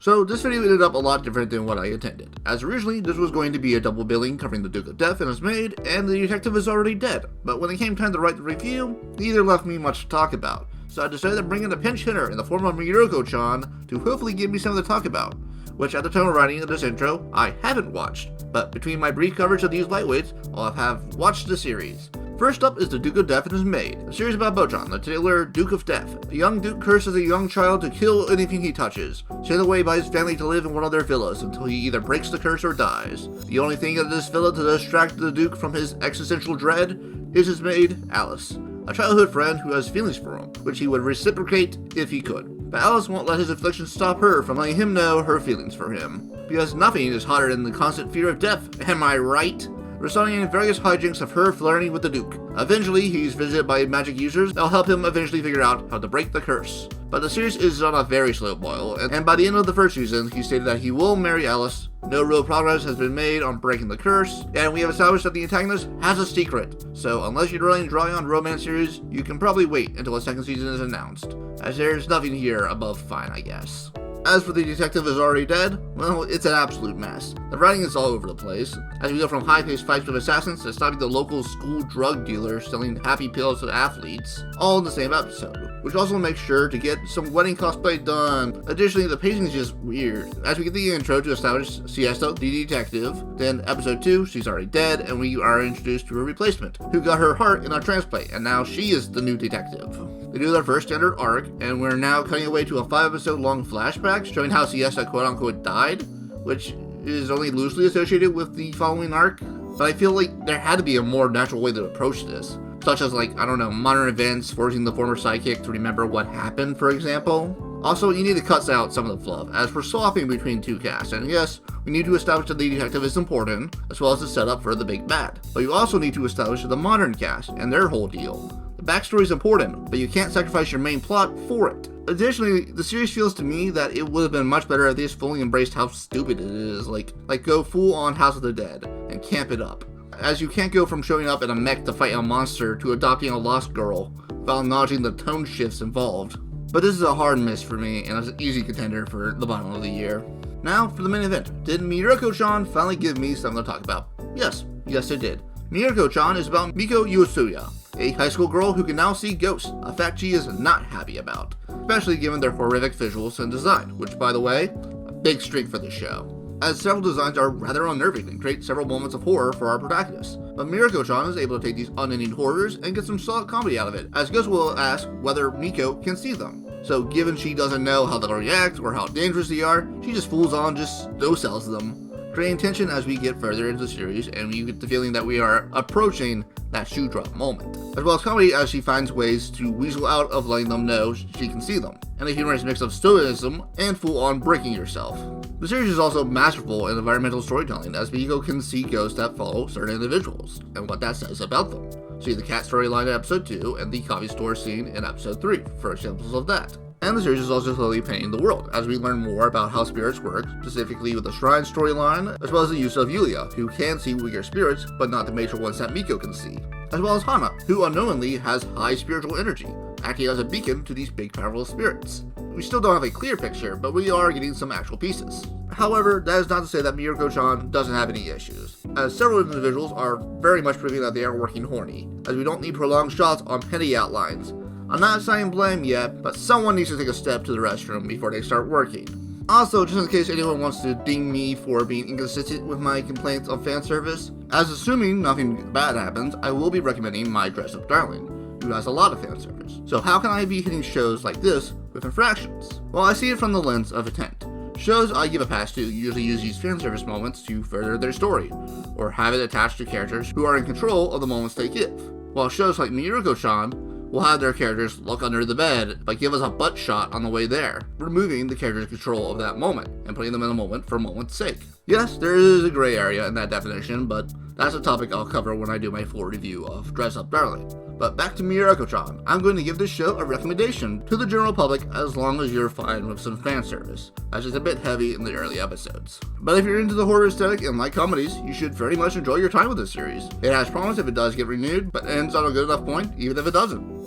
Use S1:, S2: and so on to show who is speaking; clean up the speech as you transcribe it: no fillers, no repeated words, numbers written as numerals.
S1: So this video ended up a lot different than what I intended, as originally this was going to be a double billing covering the Duke of Death and his maid, and the detective is already dead, but when it came time to write the review, neither left me much to talk about, so I decided to bring in a pinch hitter in the form of Mieruko-chan to hopefully give me something to talk about, which at the time of writing of this intro, I haven't watched, but between my brief coverage of these lightweights, I'll have watched the series. First up is the Duke of Death and his maid, a series about Mieruko-chan, the titular Duke of Death. A young duke curses a young child to kill anything he touches, sent away by his family to live in one of their villas until he either breaks the curse or dies. The only thing in this villa to distract the duke from his existential dread is his maid, Alice, a childhood friend who has feelings for him, which he would reciprocate if he could. But Alice won't let his affliction stop her from letting him know her feelings for him, because nothing is hotter than the constant fear of death, am I right? Resulting in various hijinks of her flirting with the Duke. Eventually, he's visited by magic users that'll help him eventually figure out how to break the curse. But the series is on a very slow boil, and by the end of the first season, he stated that he will marry Alice. No real progress has been made on breaking the curse, and we have established that the antagonist has a secret. So unless you're running dry on romance series, you can probably wait until the second season is announced, as there's nothing here above fine, I guess. As for the detective is already dead, well, it's an absolute mess. The writing is all over the place, as we go from high-paced fights with assassins to stopping the local school drug dealer selling happy pills to athletes, all in the same episode, which also makes sure to get some wedding cosplay done. Additionally, the pacing is just weird, as we get the intro to establish Siesta, the detective, then episode 2, she's already dead, and we are introduced to her replacement, who got her heart in a transplant, and now she is the new detective. They do their first standard arc, and we're now cutting away to a 5-episode long flashback showing how Siesta quote-unquote died, which is only loosely associated with the following arc, but I feel like there had to be a more natural way to approach this, such as like, I don't know, modern events forcing the former sidekick to remember what happened, for example. Also, you need to cut out some of the fluff, as we're swapping between two casts, and yes, we need to establish that the detective is important, as well as the setup for the big bad, but you also need to establish the modern cast and their whole deal. The backstory is important, but you can't sacrifice your main plot for it. Additionally, the series feels to me that it would have been much better if they just fully embraced how stupid it is, like go full on House of the Dead, and camp it up. As you can't go from showing up in a mech to fight a monster to adopting a lost girl, without acknowledging the tone shifts involved. But this is a hard miss for me, and it's an easy contender for the bottom of the year. Now, for the main event. Did Mieruko-chan finally give me something to talk about? Yes it did. Mieruko-chan is about Miko Yusuya, a high school girl who can now see ghosts, a fact she is not happy about, especially given their horrific visuals and design, which, by the way, a big strength for the show, as several designs are rather unnerving and create several moments of horror for our protagonist. But Mieruko-chan is able to take these unending horrors and get some solid comedy out of it, as ghosts will ask whether Miko can see them. So given she doesn't know how they'll react or how dangerous they are, she just fools on, just no-sells them, creating tension as we get further into the series, and we get the feeling that we are approaching that shoe drop moment, as well as comedy as she finds ways to weasel out of letting them know she can see them, and a humorous mix of stoicism and full-on breaking yourself. The series is also masterful in environmental storytelling, as Miko can see ghosts that follow certain individuals, and what that says about them. See the cat storyline in episode 2 and the coffee store scene in episode 3 for examples of that. And the series is also slowly painting the world, as we learn more about how spirits work, specifically with the shrine storyline, as well as the use of Yulia, who can see weaker spirits, but not the major ones that Miko can see, as well as Hana, who unknowingly has high spiritual energy, acting as a beacon to these big powerful spirits. We still don't have a clear picture, but we are getting some actual pieces. However, that is not to say that Mieruko-chan doesn't have any issues, as several individuals are very much proving that they are working horny, as we don't need prolonged shots on petty outlines. I'm not assigning blame yet, but someone needs to take a step to the restroom before they start working. Also, just in case anyone wants to ding me for being inconsistent with my complaints on fan service, as assuming nothing bad happens, I will be recommending my dress-up darling, who has a lot of fan service. So how can I be hitting shows like this with infractions? Well, I see it from the lens of intent. Shows I give a pass to usually use these fan service moments to further their story, or have it attached to characters who are in control of the moments they give, while shows like Mieruko-chan will have their characters look under the bed, but give us a butt shot on the way there, removing the character's control of that moment, and putting them in a moment for moment's sake. Yes, there is a gray area in that definition, but that's a topic I'll cover when I do my full review of Dress Up Darling. But back to Mieruko-chan, I'm going to give this show a recommendation to the general public as long as you're fine with some fan service, as it's a bit heavy in the early episodes. But if you're into the horror aesthetic and like comedies, you should very much enjoy your time with this series. It has promise if it does get renewed, but ends on a good enough point even if it doesn't.